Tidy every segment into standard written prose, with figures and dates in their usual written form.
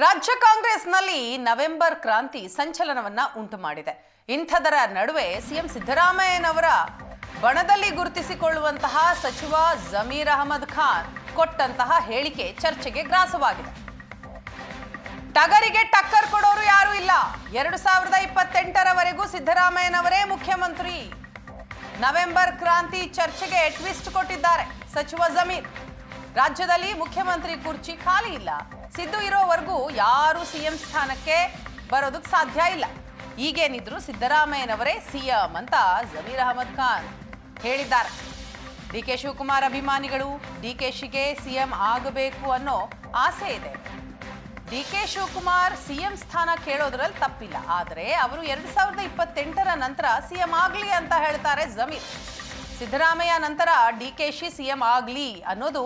ರಾಜ್ಯ ಕಾಂಗ್ರೆಸ್ನಲ್ಲಿ ನವೆಂಬರ್ ಕ್ರಾಂತಿ ಸಂಚಲನವನ್ನ ಉಂಟು ಮಾಡಿದೆ. ಇಂಥದರ ನಡುವೆ ಸಿಎಂ ಸಿದ್ದರಾಮಯ್ಯನವರ ಬಣದಲ್ಲಿ ಗುರುತಿಸಿಕೊಳ್ಳುವಂತಹ ಸಚಿವ ಜಮೀರ್ ಅಹಮದ್ ಖಾನ್ ಕೊಟ್ಟಂತಹ ಹೇಳಿಕೆ ಚರ್ಚೆಗೆ ಗ್ರಾಸವಾಗಿದೆ. ಟಗರಿಗೆ ಟಕ್ಕರ್ ಕೊಡೋರು ಯಾರು ಇಲ್ಲ. 2028ರವರೆಗೂ ಸಿದ್ದರಾಮಯ್ಯನವರೇ ಮುಖ್ಯಮಂತ್ರಿ. ನವೆಂಬರ್ ಕ್ರಾಂತಿ ಚರ್ಚೆಗೆ ಟ್ವಿಸ್ಟ್ ಕೊಟ್ಟಿದ್ದಾರೆ ಸಚಿವ ಜಮೀರ್. ರಾಜ್ಯದಲ್ಲಿ ಮುಖ್ಯಮಂತ್ರಿ ಕುರ್ಚಿ ಖಾಲಿ ಇಲ್ಲ. ಸಿದ್ದು ಇರೋವರೆಗೂ ಯಾರು ಸಿಎಂ ಸ್ಥಾನಕ್ಕೆ ಬರೋದಕ್ಕೆ ಸಾಧ್ಯ ಇಲ್ಲ. ಈಗೇನಿದ್ರು ಸಿದ್ದರಾಮಯ್ಯನವರೇ ಸಿಎಂ ಅಂತ ಜಮೀರ್ ಅಹಮದ್ ಖಾನ್ ಹೇಳಿದ್ದಾರೆ. ಡಿಕೆ ಶಿವಕುಮಾರ್ ಅಭಿಮಾನಿಗಳು ಡಿಕೆಶಿಗೆ ಸಿಎಂ ಆಗಬೇಕು ಅನ್ನೋ ಆಸೆ ಇದೆ. ಡಿಕೆ ಶಿವಕುಮಾರ್ ಸಿಎಂ ಸ್ಥಾನ ಕೇಳೋದ್ರಲ್ಲಿ ತಪ್ಪಿಲ್ಲ. ಆದರೆ ಅವರು 2028ರ ನಂತರ ಸಿಎಂ ಆಗ್ಲಿ ಅಂತ ಹೇಳ್ತಾರೆ ಜಮೀರ್. ಸಿದ್ದರಾಮಯ್ಯ ನಂತರ ಡಿಕೆಶಿ ಸಿಎಂ ಆಗ್ಲಿ ಅನ್ನೋದು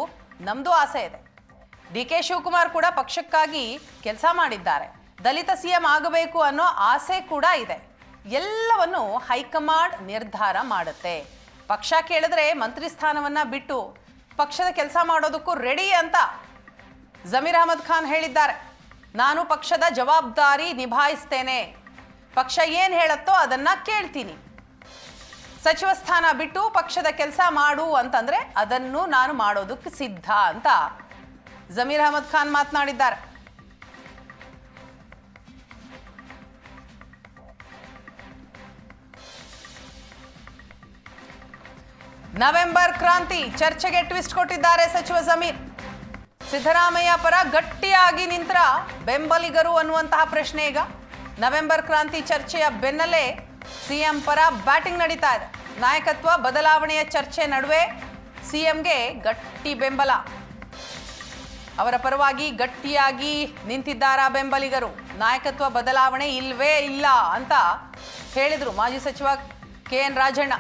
ನಮ್ದು ಆಸೆ ಇದೆ. ಡಿಕೆ ಶಿವಕುಮಾರ್ ಕೂಡ ಪಕ್ಷಕ್ಕಾಗಿ ಕೆಲಸ ಮಾಡಿದ್ದಾರೆ. ದಲಿತ ಸಿಎಂ ಆಗಬೇಕು ಅನ್ನೋ ಆಸೆ ಕೂಡ ಇದೆ. ಎಲ್ಲವನ್ನು ಹೈಕಮಾಂಡ್ ನಿರ್ಧಾರ ಮಾಡುತ್ತೆ. ಪಕ್ಷ ಕೇಳಿದ್ರೆ ಮಂತ್ರಿ ಸ್ಥಾನವನ್ನ ಬಿಟ್ಟು ಪಕ್ಷದ ಕೆಲಸ ಮಾಡೋದಕ್ಕೂ ರೆಡಿ ಅಂತ ಜಮೀರ್ ಅಹಮದ್ ಖಾನ್ ಹೇಳಿದ್ದಾರೆ. ನಾನು ಪಕ್ಷದ ಜವಾಬ್ದಾರಿ ನಿಭಾಯಿಸ್ತೇನೆ. ಪಕ್ಷ ಏನ್ ಹೇಳುತ್ತೋ ಅದನ್ನ ಕೇಳ್ತೀನಿ. ಸಚಿವ ಸ್ಥಾನ ಬಿಟ್ಟು ಪಕ್ಷದ ಕೆಲಸ ಮಾಡು ಅಂತಂದ್ರೆ ಅದನ್ನು ನಾನು ಮಾಡೋದಕ್ಕೆ ಸಿದ್ಧ ಅಂತ ಜಮೀರ್ ಅಹಮದ್ ಖಾನ್ ಮಾತನಾಡಿದ್ದಾರೆ. ನವೆಂಬರ್ ಕ್ರಾಂತಿ ಚರ್ಚೆಗೆ ಟ್ವಿಸ್ಟ್ ಕೊಟ್ಟಿದ್ದಾರೆ ಸಚಿವ ಜಮೀರ್. ಸಿದ್ದರಾಮಯ್ಯ ಪರ ಗಟ್ಟಿಯಾಗಿ ನಿಂತರ ಬೆಂಬಲಿಗರು ಅನ್ನುವಂತಹ ಪ್ರಶ್ನೆ ಈಗ. ನವೆಂಬರ್ ಕ್ರಾಂತಿ ಚರ್ಚೆಯ ಬೆನ್ನಲ್ಲೇ ಸಿಎಂ ಪರ ಬ್ಯಾಟಿಂಗ್ ನಡೀತಾ ಇದೆ. ನಾಯಕತ್ವ ಬದಲಾವಣೆಯ ಚರ್ಚೆ ನಡುವೆ ಸಿಎಂಗೆ ಗಟ್ಟಿ ಬೆಂಬಲ. ಅವರ ಪರವಾಗಿ ಗಟ್ಟಿಯಾಗಿ ನಿಂತಿದ್ದಾರ ಬೆಂಬಲಿಗರು. ನಾಯಕತ್ವ ಬದಲಾವಣೆ ಇಲ್ವೇ ಇಲ್ಲ ಅಂತ ಹೇಳಿದ್ರು ಮಾಜಿ ಸಚಿವ KN ರಾಜಣ್ಣ.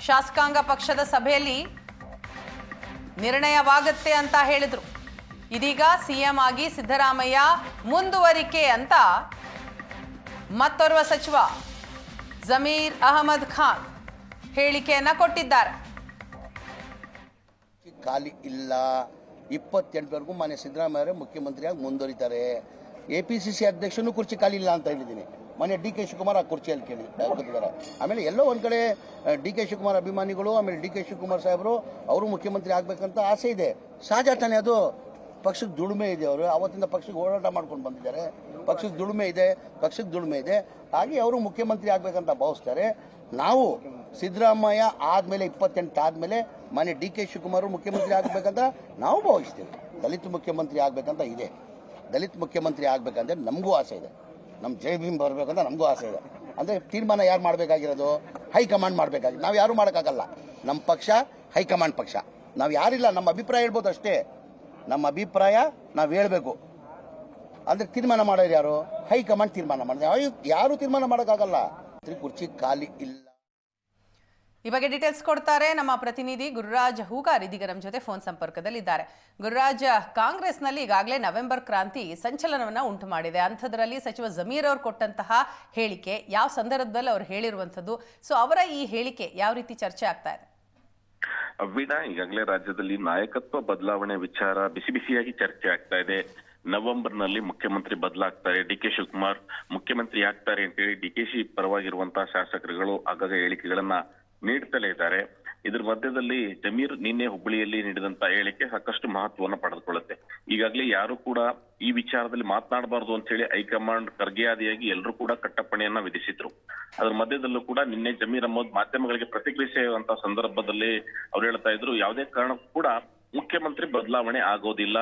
ಶಾಸಕಾಂಗ ಪಕ್ಷದ ಸಭೆಯಲ್ಲಿ ನಿರ್ಣಯವಾಗುತ್ತೆ ಅಂತ ಹೇಳಿದ್ರು. ಇದೀಗ ಸಿಎಂ ಆಗಿ ಸಿದ್ದರಾಮಯ್ಯ ಮುಂದುವರಿಕೆ ಅಂತ ಮತ್ತೋರ್ವ ಸಚಿವ ಜಮೀರ್ ಅಹಮದ್ ಖಾನ್ ಹೇಳಿಕೆಯನ್ನ ಕೊಟ್ಟಿದ್ದಾರೆ. ಖಾಲಿ ಇಲ್ಲ. 28ವರೆಗೂ ಮಾನ್ಯ ಸಿದ್ದರಾಮಯ್ಯ ಮುಖ್ಯಮಂತ್ರಿಯಾಗಿ ಮುಂದುವರಿತಾರೆ. APCC ಅಧ್ಯಕ್ಷನೂ ಕುರ್ಚಿ ಖಾಲಿ ಇಲ್ಲ ಅಂತ ಹೇಳಿದ್ದೀನಿ. ಮಾನ್ಯ DK ಶಿವಕುಮಾರ್ ಆ ಕುರ್ಚಿಯಲ್ಲಿ ಕೂತಿದ್ದಾರೆ. ಆಮೇಲೆ ಎಲ್ಲೋ ಒಂದ್ ಕಡೆ DK ಶಿವಕುಮಾರ್ ಅಭಿಮಾನಿಗಳು ಆಮೇಲೆ DK ಶಿವಕುಮಾರ್ ಸಾಹೇಬರು ಅವರು ಮುಖ್ಯಮಂತ್ರಿ ಆಗ್ಬೇಕಂತ ಆಸೆ ಇದೆ. ಸಹಜ ತಾನೇ, ಅದು ಪಕ್ಷದ ದುಡಿಮೆ ಇದೆ. ಅವರು ಅವತ್ತಿಂದ ಪಕ್ಷಕ್ಕೆ ಹೋರಾಟ ಮಾಡ್ಕೊಂಡು ಬಂದಿದ್ದಾರೆ. ಪಕ್ಷದ ದುಡಿಮೆ ಇದೆ. ಹಾಗೆ ಅವರು ಮುಖ್ಯಮಂತ್ರಿ ಆಗ್ಬೇಕಂತ ಭಾವಿಸ್ತಾರೆ. ನಾವು ಸಿದ್ದರಾಮಯ್ಯ ಆದ್ಮೇಲೆ 28 ಆದ್ಮೇಲೆ ಮಾನ್ಯ DK ಶಿವಕುಮಾರ್ ಮುಖ್ಯಮಂತ್ರಿ ಆಗ್ಬೇಕಂತ ನಾವು ಭಾವಿಸ್ತೇವೆ. ದಲಿತ ಮುಖ್ಯಮಂತ್ರಿ ಆಗ್ಬೇಕಂತ ಇದೆ. ದಲಿತ ಮುಖ್ಯಮಂತ್ರಿ ಆಗ್ಬೇಕಂದ್ರೆ ನಮಗೂ ಆಸೆ ಇದೆ. ನಮ್ಮ ಜೈ ಭೀಮ್ ಬರಬೇಕಂತ ನಮಗೂ ಆಸೆ ಇದೆ. ಅಂದರೆ ತೀರ್ಮಾನ ಯಾರು ಮಾಡಬೇಕಾಗಿರೋದು? ಹೈಕಮಾಂಡ್ ಮಾಡಬೇಕಾಗಿ. ನಾವು ಯಾರು ಮಾಡೋಕ್ಕಾಗಲ್ಲ. ನಮ್ಮ ಪಕ್ಷ ಹೈಕಮಾಂಡ್ ಪಕ್ಷ. ನಾವು ಯಾರಿಲ್ಲ, ನಮ್ಮ ಅಭಿಪ್ರಾಯ ಹೇಳ್ಬೋದು ಅಷ್ಟೇ. ನಮ್ಮ ಅಭಿಪ್ರಾಯ ನಾವು ಹೇಳಬೇಕು. ಅಂದರೆ ತೀರ್ಮಾನ ಮಾಡೋರು ಯಾರು? ಹೈಕಮಾಂಡ್ ತೀರ್ಮಾನ ಮಾಡಿದೆ. ಯಾರು ತೀರ್ಮಾನ ಮಾಡೋಕ್ಕಾಗಲ್ಲ. ಕುರ್ಚಿ ಖಾಲಿ ಇಲ್ಲ. ಈ ಬಗ್ಗೆ ಡೀಟೇಲ್ಸ್ ಕೊಡ್ತಾರೆ ನಮ್ಮ ಪ್ರತಿನಿಧಿ ಗುರುರಾಜ್ ಹೂಗಾರ್. ಇದೀಗ ನಮ್ಮ ಜೊತೆ ಫೋನ್ ಸಂಪರ್ಕದಲ್ಲಿದ್ದಾರೆ. ಗುರುರಾಜ್, ಕಾಂಗ್ರೆಸ್ನಲ್ಲಿ ಈಗಾಗಲೇ ನವೆಂಬರ್ ಕ್ರಾಂತಿ ಸಂಚಲನವನ್ನ ಉಂಟು ಮಾಡಿದೆ. ಅಂಥದ್ರಲ್ಲಿ ಸಚಿವ ಜಮೀರ್ ಅವರು ಕೊಟ್ಟಂತಹ ಹೇಳಿಕೆ ಯಾವ ಸಂದರ್ಭದಲ್ಲಿ ಅವರು ಹೇಳಿರುವಂಥದ್ದು, ಸೊ ಅವರ ಈ ಹೇಳಿಕೆ ಯಾವ ರೀತಿ ಚರ್ಚೆ ಆಗ್ತಾ ಇದೆ? ವೀಣಾ, ಈಗಾಗಲೇ ರಾಜ್ಯದಲ್ಲಿ ನಾಯಕತ್ವ ಬದಲಾವಣೆ ವಿಚಾರ ಬಿಸಿ ಬಿಸಿಯಾಗಿ ಚರ್ಚೆ ಆಗ್ತಾ ಇದೆ. ನವೆಂಬರ್ನಲ್ಲಿ ಮುಖ್ಯಮಂತ್ರಿ ಬದಲಾಗ್ತಾರೆ, DK ಶಿವಕುಮಾರ್ ಮುಖ್ಯಮಂತ್ರಿ ಆಗ್ತಾರೆ ಅಂತೇಳಿ DKಶಿ ಪರವಾಗಿರುವಂತಹ ಶಾಸಕರುಗಳು ಆಗಾಗ ಹೇಳಿಕೆಗಳನ್ನ ನೀಡ್ತಲೇ ಇದ್ದಾರೆ. ಇದ್ರ ಮಧ್ಯದಲ್ಲಿ ಜಮೀರ್ ನಿನ್ನೆ ಹುಬ್ಬಳ್ಳಿಯಲ್ಲಿ ನೀಡಿದಂತ ಹೇಳಿಕೆ ಸಾಕಷ್ಟು ಮಹತ್ವವನ್ನು ಪಡೆದುಕೊಳ್ಳುತ್ತೆ. ಈಗಾಗಲೇ ಯಾರು ಕೂಡ ಈ ವಿಚಾರದಲ್ಲಿ ಮಾತನಾಡಬಾರದು ಅಂತ ಹೇಳಿ ಹೈಕಮಾಂಡ್ ಖರ್ಗೆಯಾದಿಯಾಗಿ ಎಲ್ಲರೂ ಕೂಡ ಕಟ್ಟಪ್ಪಣೆಯನ್ನ ವಿಧಿಸಿದ್ರು. ಅದ್ರ ಮಧ್ಯದಲ್ಲೂ ಕೂಡ ನಿನ್ನೆ ಜಮೀರ್ ಅಹಮದ್ ಮಾಧ್ಯಮಗಳಿಗೆ ಪ್ರತಿಕ್ರಿಯಿಸುವಂತ ಸಂದರ್ಭದಲ್ಲಿ ಅವ್ರು ಹೇಳ್ತಾ ಇದ್ರು, ಯಾವುದೇ ಕಾರಣಕ್ಕೂ ಕೂಡ ಮುಖ್ಯಮಂತ್ರಿ ಬದಲಾವಣೆ ಆಗೋದಿಲ್ಲ.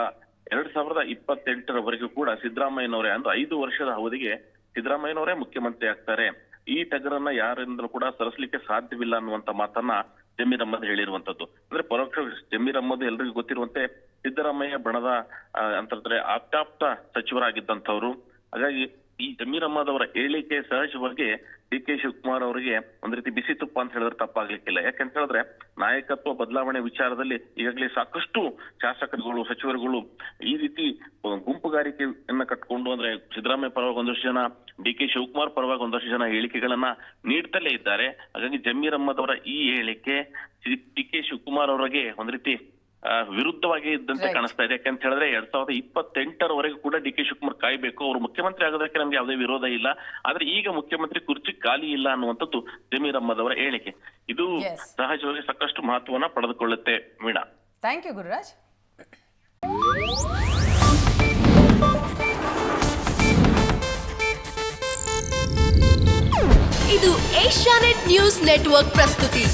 2028ರವರೆಗೂ ಕೂಡ ಸಿದ್ದರಾಮಯ್ಯನವರೇ, ಅಂದ್ರೆ 5 ವರ್ಷದ ಅವಧಿಗೆ ಸಿದ್ದರಾಮಯ್ಯನವರೇ ಮುಖ್ಯಮಂತ್ರಿ ಆಗ್ತಾರೆ. ಈ ಟಗರನ್ನ ಯಾರಿಂದಲೂ ಕೂಡ ಸರಿಸಲಿಕ್ಕೆ ಸಾಧ್ಯವಿಲ್ಲ ಅನ್ನುವಂತ ಮಾತನ್ನ ಜಮೀರ್ ಅಹಮದ್ ಹೇಳಿರುವಂತದ್ದು. ಅಂದ್ರೆ ಪರೋಕ್ಷ ಜಮೀರ್ ಅಹಮದ್ ಎಲ್ರಿಗೂ ಗೊತ್ತಿರುವಂತೆ ಸಿದ್ದರಾಮಯ್ಯ ಬಣದ ಅಂತಂದ್ರೆ ಆಪ್ತಾಪ್ತ ಸಚಿವರಾಗಿದ್ದಂಥವ್ರು. ಹಾಗಾಗಿ ಈ ಜಮೀರ್ ಅಹಮದ್ ಅವರ ಹೇಳಿಕೆ ಸಹಜವಾಗಿ DK ಶಿವಕುಮಾರ್ ಅವರಿಗೆ ಒಂದ್ ರೀತಿ ಬಿಸಿ ತುಪ್ಪ ಅಂತ ಹೇಳಿದ್ರೆ ತಪ್ಪಾಗ್ಲಿಕ್ಕಿಲ್ಲ. ಯಾಕಂತ ಹೇಳಿದ್ರೆ ನಾಯಕತ್ವ ಬದಲಾವಣೆ ವಿಚಾರದಲ್ಲಿ ಈಗಾಗಲೇ ಸಾಕಷ್ಟು ಶಾಸಕರುಗಳು ಸಚಿವರುಗಳು ಈ ರೀತಿ ಗುಂಪುಗಾರಿಕೆಯನ್ನ ಕಟ್ಕೊಂಡು, ಅಂದ್ರೆ ಸಿದ್ದರಾಮಯ್ಯ ಪರವಾಗಿ ಒಂದಷ್ಟು ಜನ, DK ಶಿವಕುಮಾರ್ ಪರವಾಗಿ ಒಂದಷ್ಟು ಜನ ಹೇಳಿಕೆಗಳನ್ನ ನೀಡ್ತಲೇ ಇದ್ದಾರೆ. ಹಾಗಾಗಿ ಜಮೀರ್ ಅಹಮದ್ ಅವರ ಈ ಹೇಳಿಕೆ DK ಶಿವಕುಮಾರ್ ಅವರಿಗೆ ಒಂದ್ ರೀತಿ ವಿರುದ್ಧವಾಗಿ ಇದ್ದಂತೆ Right. ಕಾಣಿಸ್ತಾ ಇದೆ. ಯಾಕಂತ ಹೇಳಿದ್ರೆ 2028ರವರೆಗೂ ಕೂಡ ಡಿ ಕೆ ಶಿವಕುಮಾರ್ ಕಾಯ್ಬೇಕು, ಅವರು ಮುಖ್ಯಮಂತ್ರಿ ಆಗೋದಕ್ಕೆ ನಮ್ಗೆ ಯಾವುದೇ ವಿರೋಧ ಇಲ್ಲ, ಆದ್ರೆ ಈಗ ಮುಖ್ಯಮಂತ್ರಿ ಕುರ್ಚಿ ಖಾಲಿ ಇಲ್ಲ ಅನ್ನುವಂಥದ್ದು ಜಮೀರ್ ಅಹ್ಮದ್ ಅವರ ಹೇಳಿಕೆ. ಇದು Yes. ಸಹಜವಾಗಿ ಸಾಕಷ್ಟು ಮಹತ್ವವನ್ನ ಪಡೆದುಕೊಳ್ಳುತ್ತೆ ವೀಣಾ. Thank you Gururaj. ಇದು ಏಷ್ಯಾನೆಟ್ ನ್ಯೂಸ್ ನೆಟ್ವರ್ಕ್ ಪ್ರಸ್ತುತಿ.